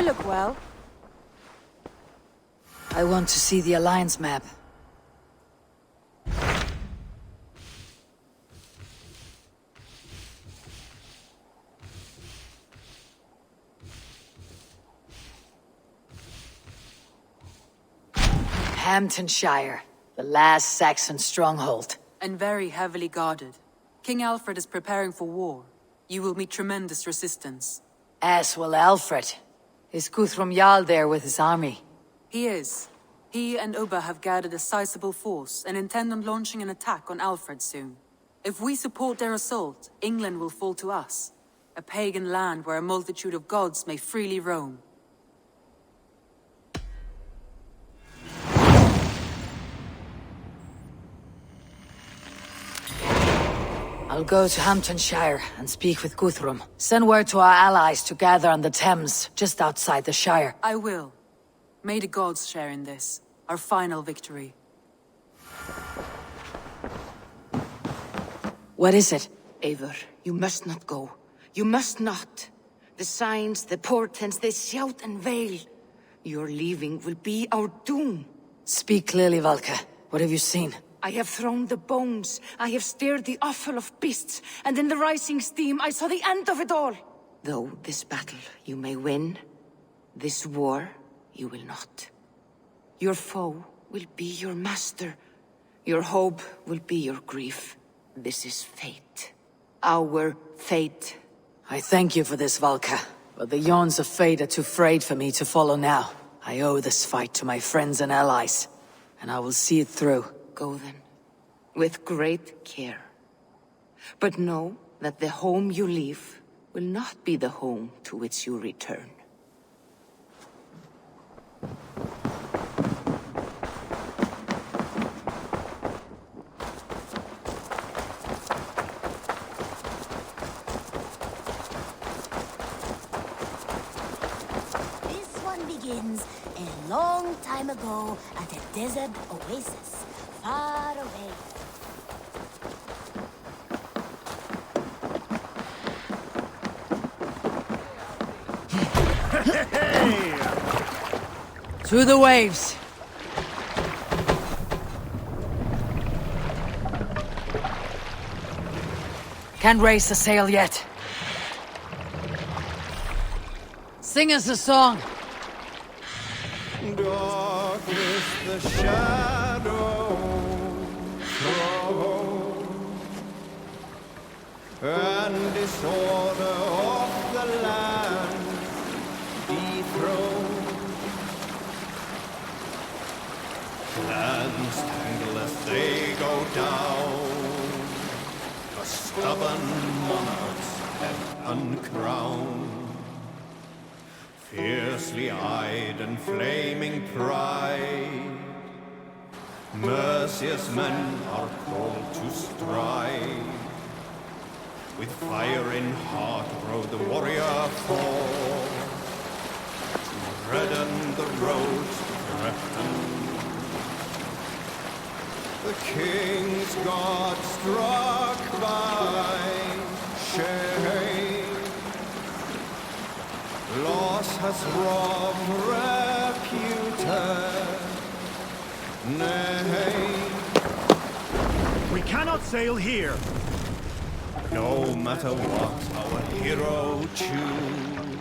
look well. I want to see the Alliance map. Hamptonshire, the last Saxon stronghold. And very heavily guarded. King Alfred is preparing for war. You will meet tremendous resistance. As will Alfred. Is Guthrum Jarl there with his army? He is. He and Ubba have gathered a sizable force and intend on launching an attack on Alfred soon. If we support their assault, England will fall to us. A pagan land where a multitude of gods may freely roam. I'll go to Hamptonshire and speak with Guthrum. Send word to our allies to gather on the Thames, just outside the Shire. I will. May the gods share in this, our final victory. What is it? Eivor, you must not go. You must not. The signs, the portents, they shout and wail. Your leaving will be our doom. Speak clearly, Valka. What have you seen? I have thrown the bones, I have stirred the offal of beasts, and in the rising steam I saw the end of it all. Though this battle you may win, this war you will not. Your foe will be your master. Your hope will be your grief. This is fate. Our fate. I thank you for this, Valka. But the yawns of fate are too frayed for me to follow now. I owe this fight to my friends and allies, and I will see it through. Go then, with great care. But know that the home you leave will not be the home to which you return. This one begins a long time ago at a desert oasis. Far away. Through the waves! Can't raise the sail yet. Sing us a song! Darkness, the shadow and disorder of the land dethroned. Lands tangle as they go down, the stubborn monarchs head uncrowned. Fiercely eyed and flaming pride, merciless men are called to stride. With fire in heart rode the warrior forth, to redden the roads threatened. The king's God struck by shame, loss has robbed reputed name. We cannot sail here. No matter what our hero choose,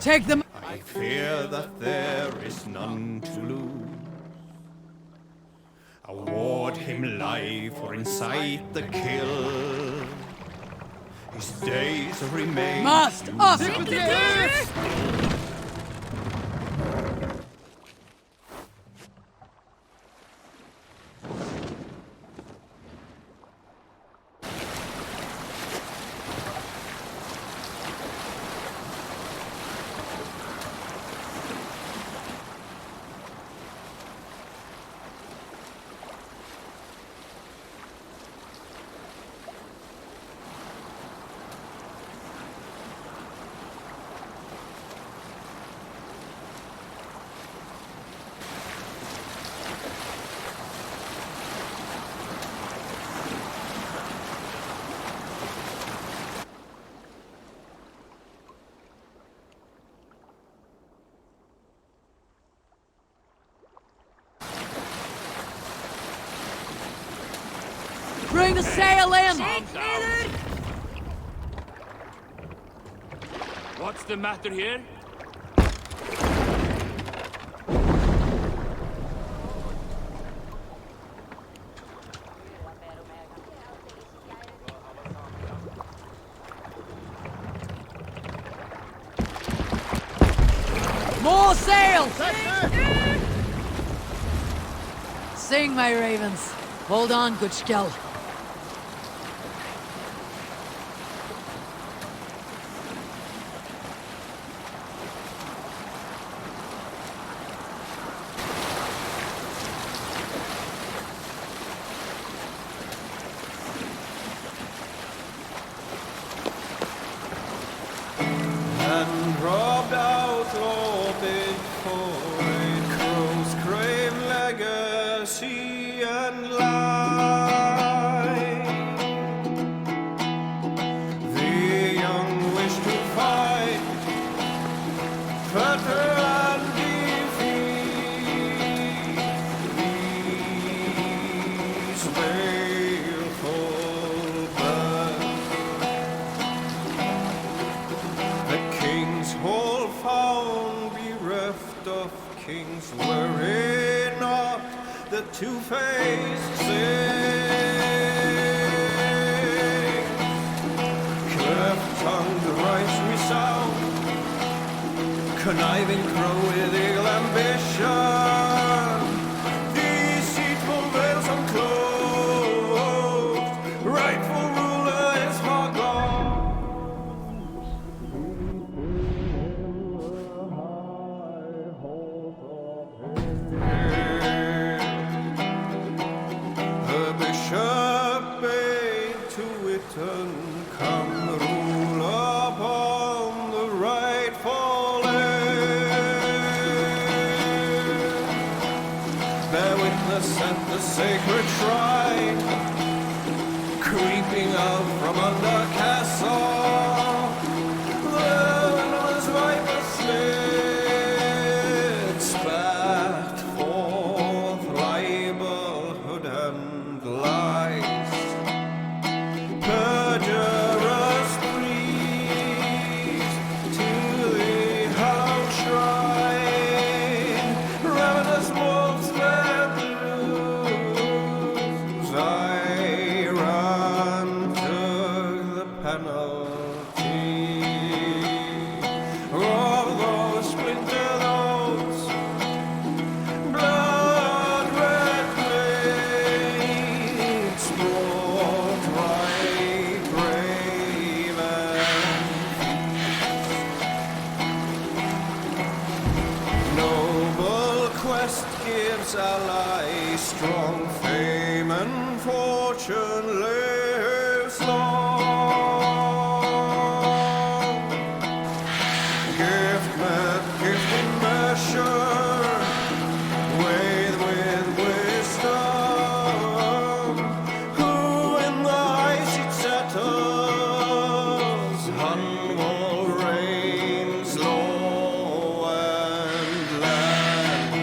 Take them! I fear that there is none to lose. Award him life or incite the kill. His days remain. Must us! Bring the sail in! What's the matter here? More sail! Sing, my ravens. Hold on, good Skell. And robbed out Lord for a crow's crave legacy and lie. The young wish to fight, further and defeat these baleful birds. The king's hall found bereft of kings, wherein not the two-faced sing. Cleft-tongued rice resound, conniving crow with ill ambition. Deceitful veils unclosed, rightful ruler is forgone. The bishop bade to Witten come rule upon the rightful heir. Bear witness at the sacred shrine, creeping out from under castle. The venomous viper slid, spat forth libelhood and lies. Perjurous priest to the hallowed shrine, ravenous wolves let loose. I run to the penalty of those splinter those blood-red blades brought right brave and noble quest gives ally strong fame and fortune lives long. Gift met gift in measure, with wisdom. Who in the high seat settles, Hunwald reigns law and land.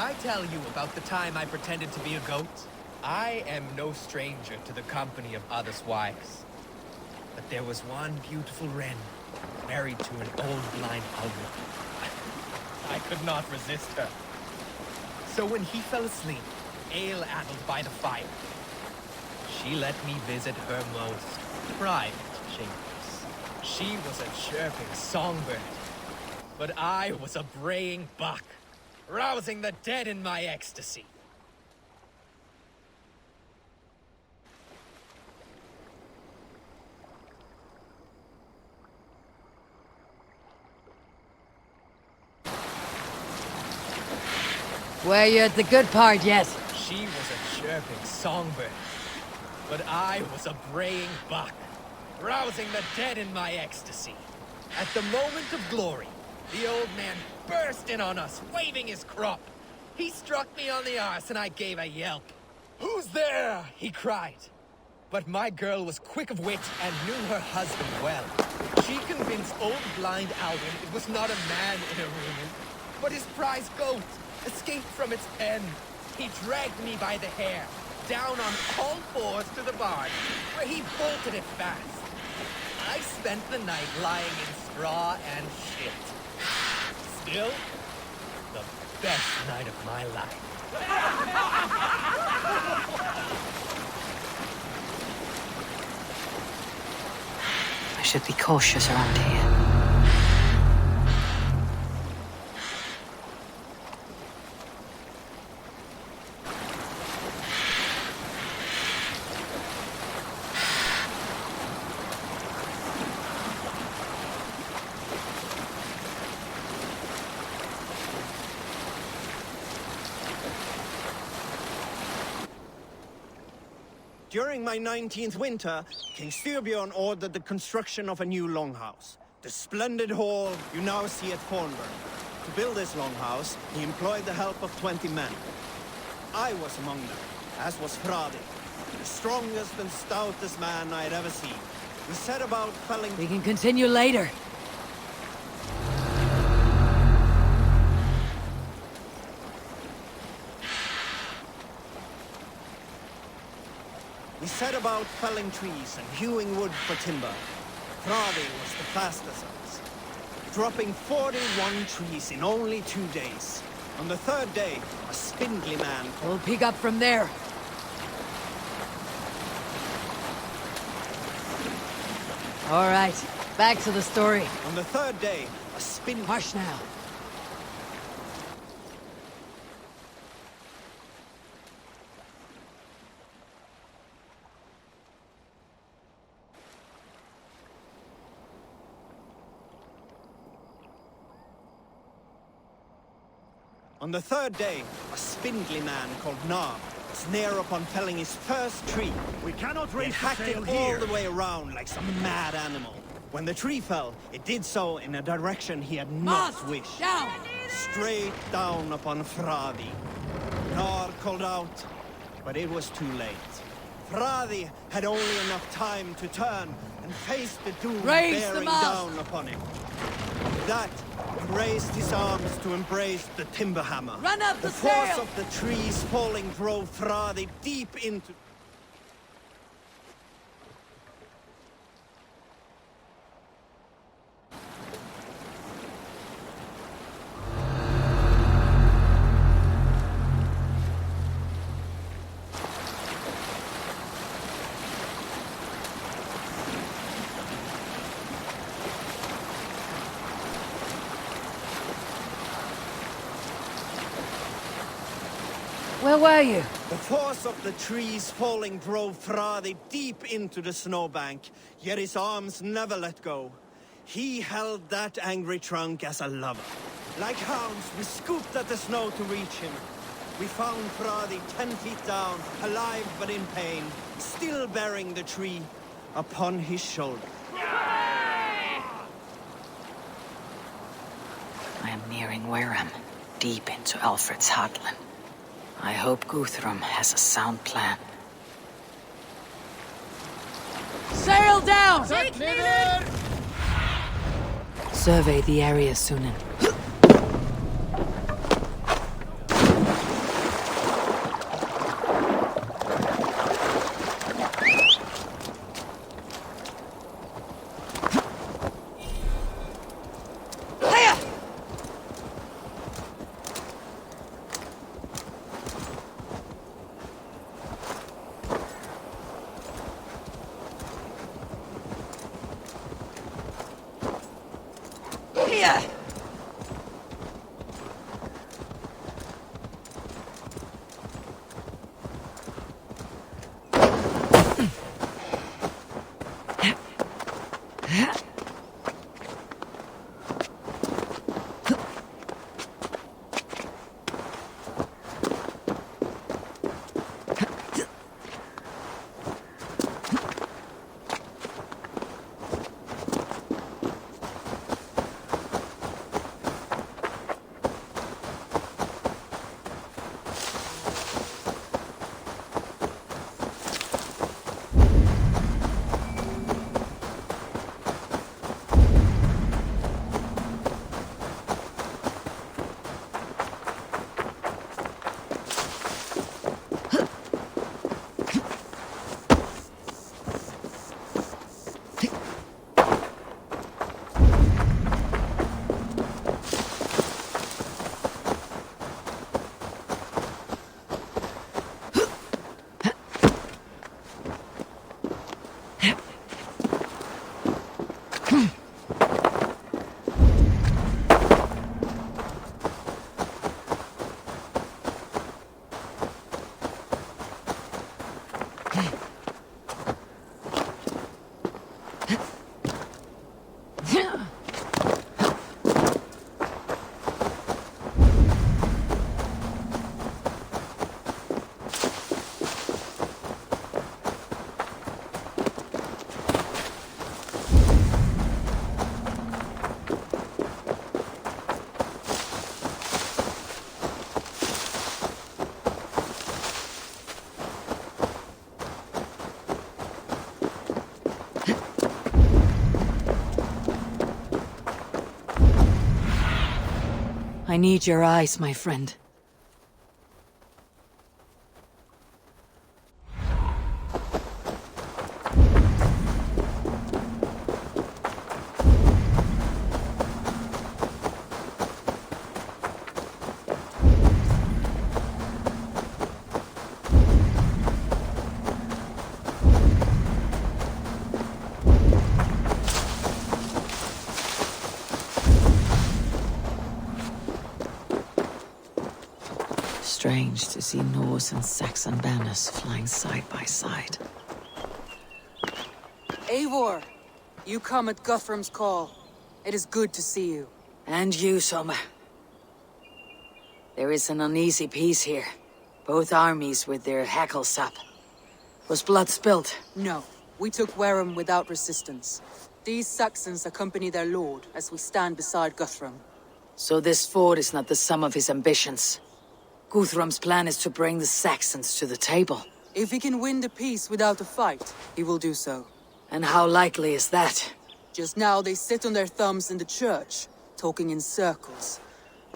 I tell you about the time I pretended to be a goat? I am no stranger to the company of others' wives. But there was one beautiful wren, married to an old blind Albert. I could not resist her. So when he fell asleep, ale-addled by the fire, she let me visit her most private chambers. She was a chirping songbird, but I was a braying buck, rousing the dead in my ecstasy. Were you at the good part yet? She was a chirping songbird, but I was a braying buck, rousing the dead in my ecstasy. At the moment of glory, the old man burst in on us, waving his crop. He struck me on the arse and I gave a yelp. "Who's there?" he cried. But my girl was quick of wit and knew her husband well. She convinced old blind Alwyn it was not a man in a room, but his prize goat escaped from its pen. He dragged me by the hair, down on all fours to the barn, where he bolted it fast. I spent the night lying in straw and shit. Still, the best night of my life. I should be cautious around here. During my 19th winter, King Styrbjorn ordered the construction of a new longhouse. The splendid hall you now see at Thornburg. To build this longhouse, he employed the help of 20 men. I was among them, as was Fradi, the strongest and stoutest man I had ever seen. We set about felling... We can continue later. We set about felling trees and hewing wood for timber. Fradi was the fastest of us, dropping 41 trees in only 2 days. On the third day, a spindly man... We'll pick up from there. All right, back to the story. On the third day, a spindly... Hush now. On the third day, a spindly man called Nar was near upon felling his first tree. We cannot He raise the hacked sail it all here. the way around like some mad animal. When the tree fell, it did so in a direction he had not wished. Down! Straight down upon Fradi. Nar called out, but it was too late. Fradi had only enough time to turn and face the doom Raise the bearing mast! down upon him. With that, he raised his arms to embrace the timber hammer. Run up The the force sail! of the trees falling drove Fradi deep into... Where were you? The force of the trees falling drove Fradi deep into the snowbank, yet his arms never let go. He held that angry trunk as a lover. Like hounds, we scooped at the snow to reach him. We found Fradi 10 feet down, alive but in pain, still bearing the tree upon his shoulder. I am nearing Wareham, deep into Alfred's heartland. I hope Guthrum has a sound plan. Sail down! Survey the area, Sunan. Fire! I need your eyes, my friend. Strange to see Norse and Saxon banners flying side by side. Eivor, you come at Guthrum's call. It is good to see you. And you, Soma. There is an uneasy peace here. Both armies with their hackles up. Was blood spilled? No, we took Wareham without resistance. These Saxons accompany their lord as we stand beside Guthrum. So this fort is not the sum of his ambitions. Guthrum's plan is to bring the Saxons to the table. If he can win the peace without a fight, he will do so. And how likely is that? Just now they sit on their thumbs in the church, talking in circles.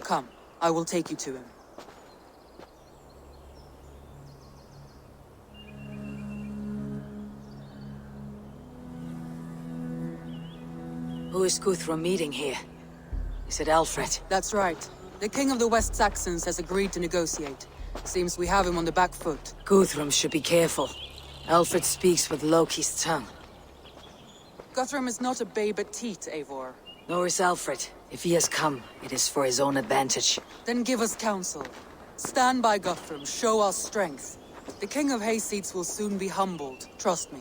Come, I will take you to him. Who is Guthrum meeting here? Is it Alfred? That's right. The King of the West Saxons has agreed to negotiate. Seems we have him on the back foot. Guthrum should be careful. Alfred speaks with Loki's tongue. Guthrum is not a babe at teat, Eivor. Nor is Alfred. If he has come, it is for his own advantage. Then give us counsel. Stand by Guthrum, show our strength. The King of Hayseeds will soon be humbled, trust me.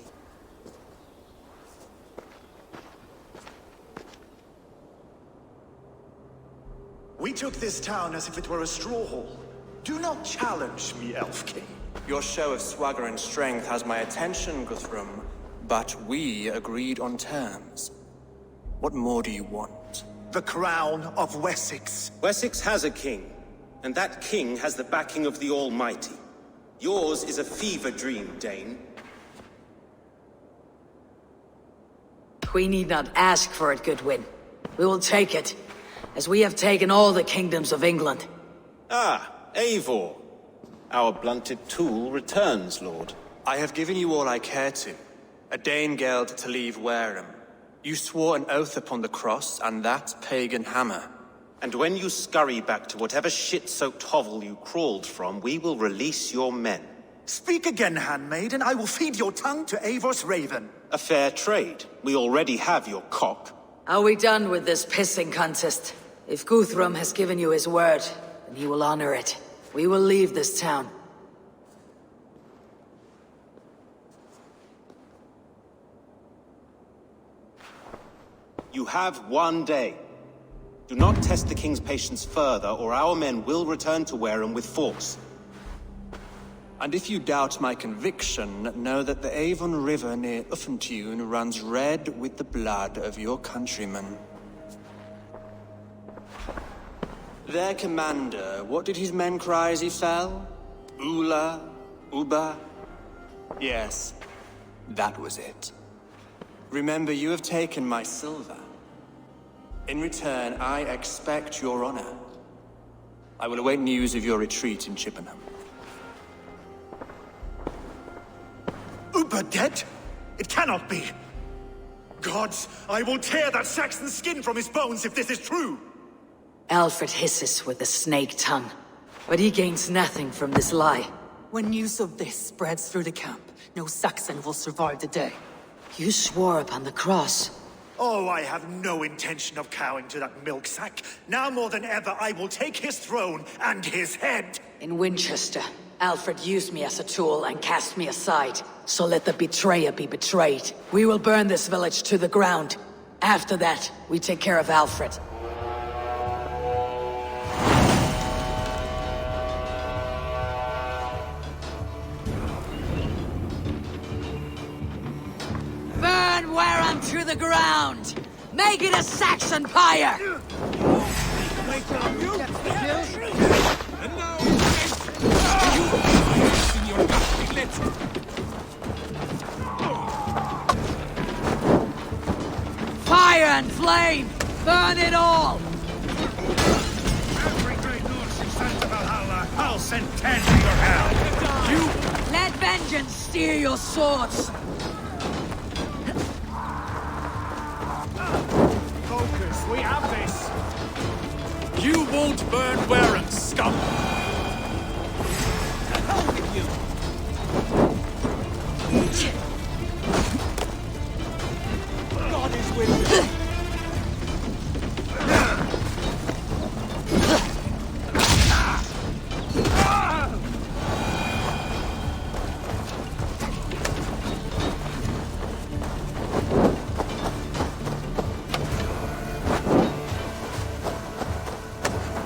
We took this town as if it were a straw hall. Do not challenge me, Elf King. Your show of swagger and strength has my attention, Guthrum. But we agreed on terms. What more do you want? The crown of Wessex. Wessex has a king, and that king has the backing of the Almighty. Yours is a fever dream, Dane. We need not ask for it, Goodwin. We will take it, as we have taken all the kingdoms of England. Ah, Eivor. Our blunted tool returns, Lord. I have given you all I care to. A Danegeld to leave Wareham. You swore an oath upon the cross, and that pagan hammer. And when you scurry back to whatever shit-soaked hovel you crawled from, we will release your men. Speak again, handmaid, and I will feed your tongue to Eivor's raven. A fair trade. We already have your cock. Are we done with this pissing contest? If Guthrum has given you his word, then he will honor it. We will leave this town. You have 1 day. Do not test the king's patience further, or our men will return to Wareham with force. And if you doubt my conviction, know that the Avon River near Uffentune runs red with the blood of your countrymen. Their commander, what did his men cry as he fell? Ula? Uba? Yes, that was it. Remember, you have taken my silver. In return, I expect your honor. I will await news of your retreat in Chippenham. Uber dead? It cannot be! Gods, I will tear that Saxon's skin from his bones if this is true! Alfred hisses with the snake tongue, but he gains nothing from this lie. When news of this spreads through the camp, no Saxon will survive the day. You swore upon the cross. Oh, I have no intention of cowing to that milk sack. Now more than ever, I will take his throne and his head! In Winchester, Alfred used me as a tool and cast me aside. So let the betrayer be betrayed. We will burn this village to the ground. After that, we take care of Alfred. Burn Wareham to the ground! Make it a Saxon pyre! Fire and flame! Burn it all! Every great Norse you send to Valhalla, I'll send 10 to your hell! You... Let vengeance steer your swords! Focus, we have this! You won't burn Wareham, scum! The hell with you! God is with you!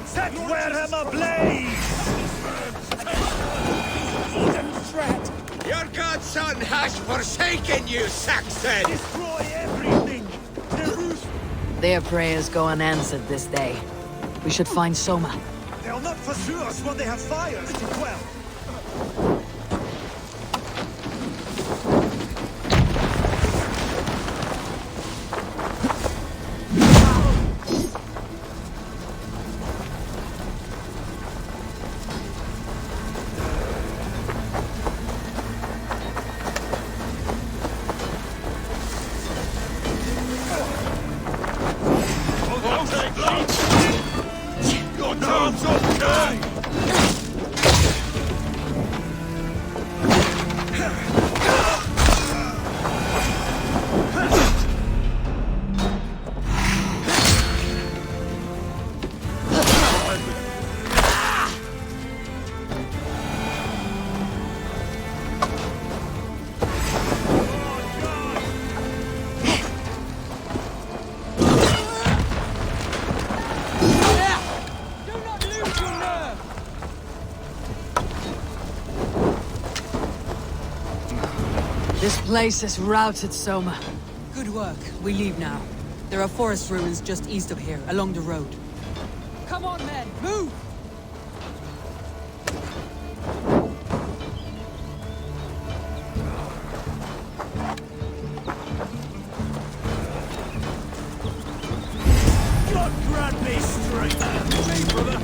Set Wareham ablaze! Your godson has forsaken you, Saxon! Destroy everything! Their prayers go unanswered this day. We should find Soma. They'll not pursue us when they have fires to quell! This place is routed, Soma. Good work. We leave now. There are forest ruins just east of here, along the road. Come on, men! Move! God grant me strength! Me, brother!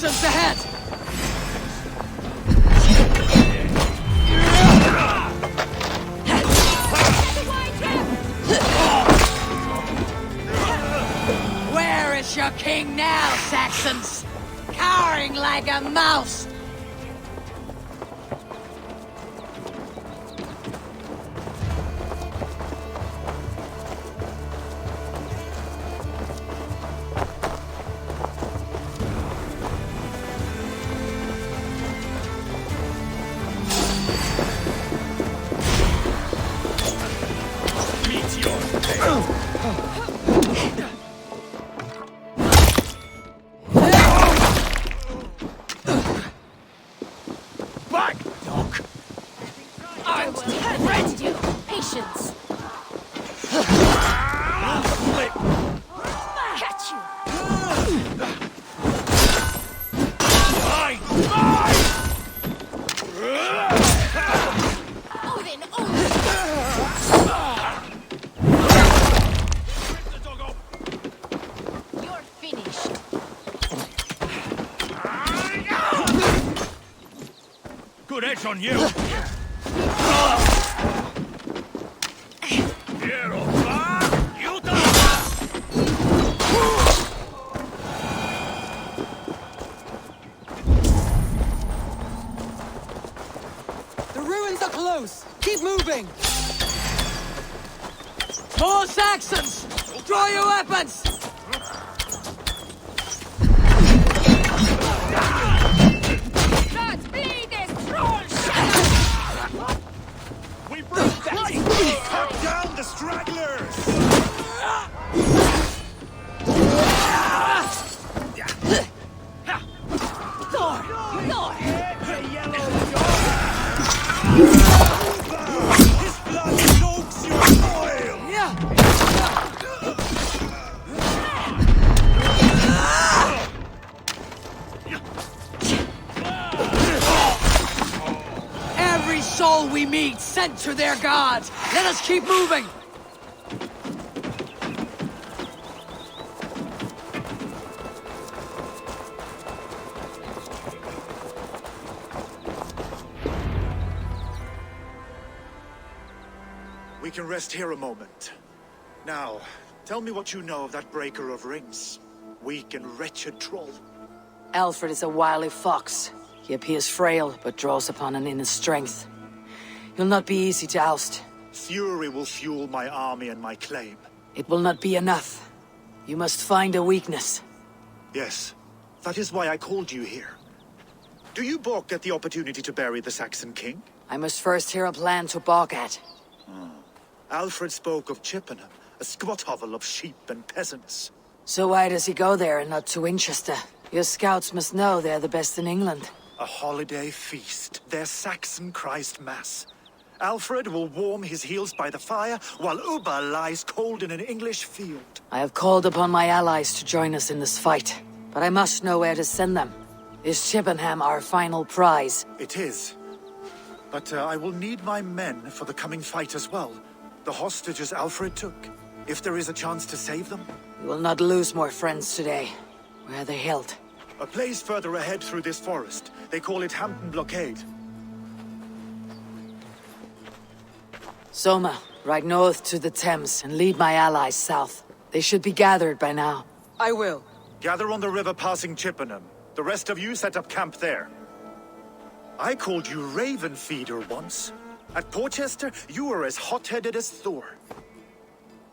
Saxons ahead! Where is your king now, Saxons? Cowering like a mouse! Good edge on you! The ruins are close! Keep moving! More Saxons! Draw your weapons! Cut down the stragglers! His blood soaks your soil! Every soul we meet sent to their gods! Let us keep moving! We can rest here a moment. Now, tell me what you know of that breaker of rings. Weak and wretched troll. Alfred is a wily fox. He appears frail, but draws upon an inner strength. He'll not be easy to oust. Fury will fuel my army and my claim. It will not be enough. You must find a weakness. Yes, that is why I called you here. Do you balk at the opportunity to bury the Saxon king? I must first hear a plan to balk at. Alfred spoke of Chippenham, a squat hovel of sheep and peasants. So why does he go there and not to Winchester? Your scouts must know they're the best in England. A holiday feast, their Saxon Christ Mass. Alfred will warm his heels by the fire, while Uba lies cold in an English field. I have called upon my allies to join us in this fight, but I must know where to send them. Is Chippenham our final prize? It is. But I will need my men for the coming fight as well. The hostages Alfred took. If there is a chance to save them. We will not lose more friends today. Where are they held? A place further ahead through this forest. They call it Hampton Blockade. Soma, ride north to the Thames and lead my allies south. They should be gathered by now. I will. Gather on the river passing Chippenham. The rest of you set up camp there. I called you Raven Feeder once. At Porchester, you were as hot-headed as Thor.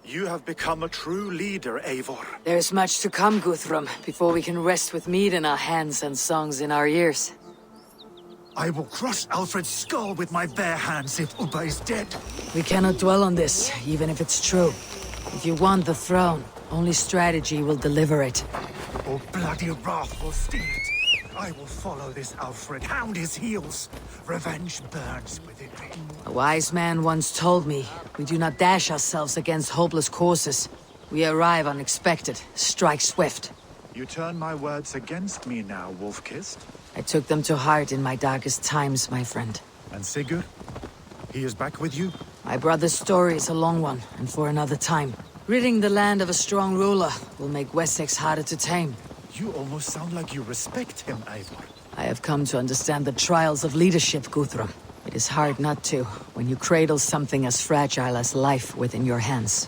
You have become a true leader, Eivor. There's much to come, Guthrum, before we can rest with meat in our hands and songs in our ears. I will crush Alfred's skull with my bare hands if Uba is dead. We cannot dwell on this, even if it's true. If you want the throne, only strategy will deliver it. Or bloody wrath will steal it. I will follow this Alfred, hound his heels. Revenge burns within me. A wise man once told me, we do not dash ourselves against hopeless courses. We arrive unexpected, strike swift. You turn my words against me now, Wolf-Kissed. I took them to heart in my darkest times, my friend. And Sigurd? He is back with you? My brother's story is a long one, and for another time. Ridding the land of a strong ruler will make Wessex harder to tame. You almost sound like you respect him, Eivor. I have come to understand the trials of leadership, Guthrum. It is hard not to, when you cradle something as fragile as life within your hands.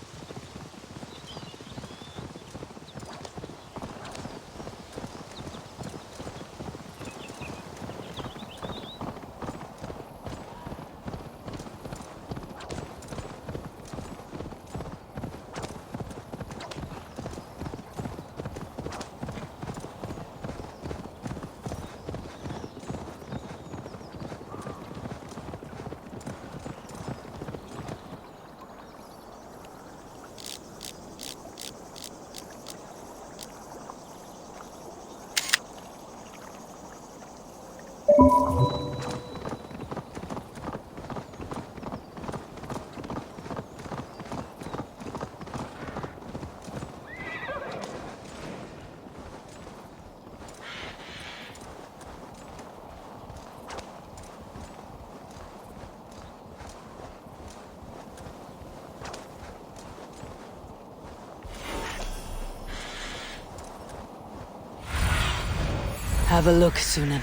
Have a look, Sunan.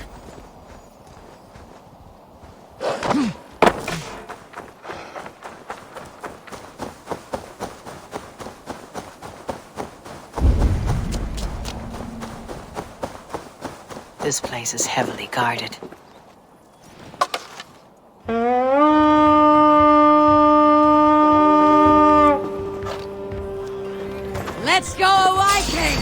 This place is heavily guarded. Let's go, Viking!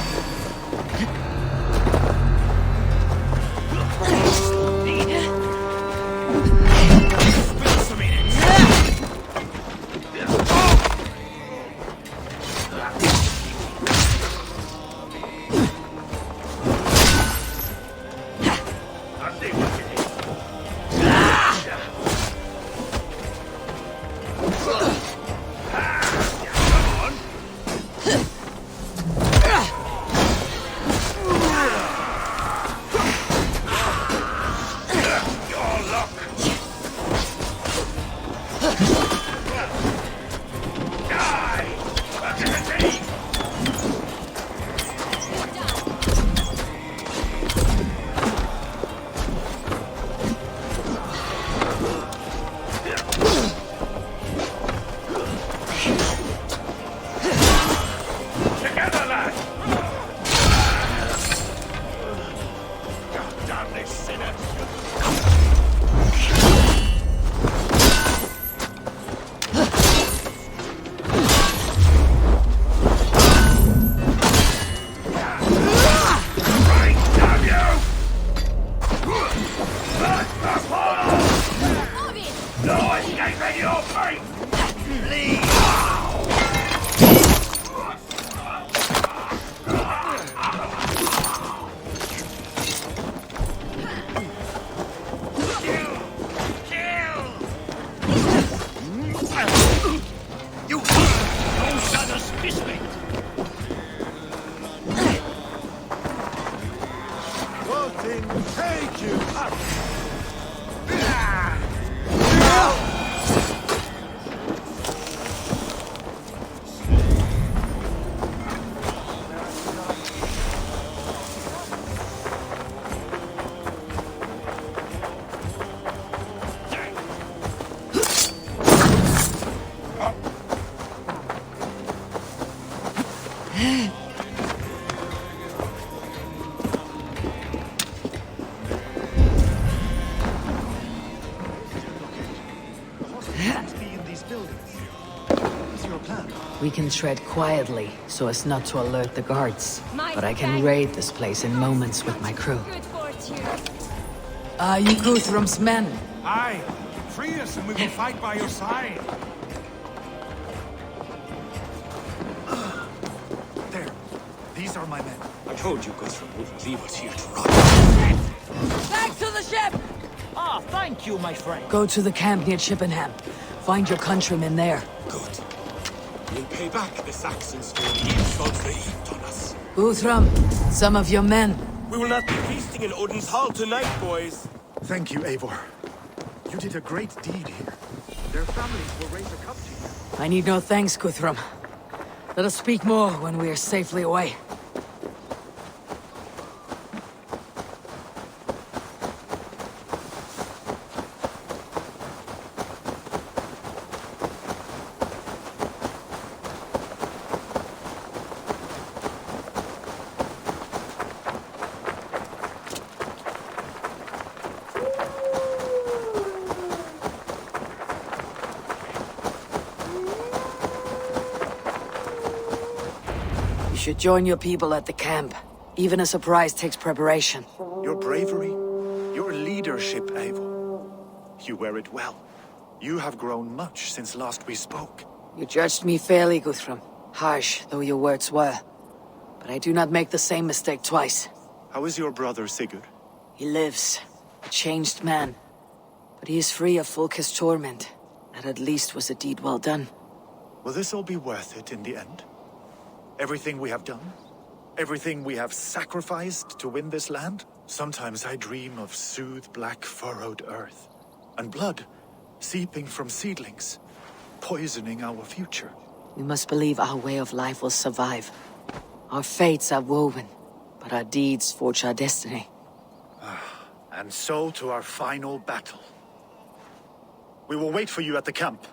We can tread quietly, so as not to alert the guards. But I can raid this place in moments with my crew. Are you Guthrum's men? Aye. Free us and we will fight by your side. There. These are my men. I told you Guthrum wouldn't leave us here to rot. Back to the ship! Ah, thank you, my friend. Go to the camp near Chippenham. Find your countrymen there. Good. We'll pay back the Saxons for the insults they heaped on us. Guthrum, some of your men. We will not be feasting in Odin's hall tonight, boys. Thank you, Eivor. You did a great deed here. Their families will raise a cup to you. I need no thanks, Guthrum. Let us speak more when we are safely away. should join your people at the camp. Even a surprise takes preparation. Your bravery, your leadership, Eivor. You wear it well. You have grown much since last we spoke. You judged me fairly, Guthrum. Harsh though your words were. But I do not make the same mistake twice. How is your brother, Sigurd? He lives. A changed man. But he is free of Fulka's torment. That at least was a deed well done. Will this all be worth it in the end? Everything we have done? Everything we have sacrificed to win this land? Sometimes I dream of soothed black furrowed earth. And blood seeping from seedlings, poisoning our future. We must believe our way of life will survive. Our fates are woven, but our deeds forge our destiny. And so to our final battle. We will wait for you at the camp.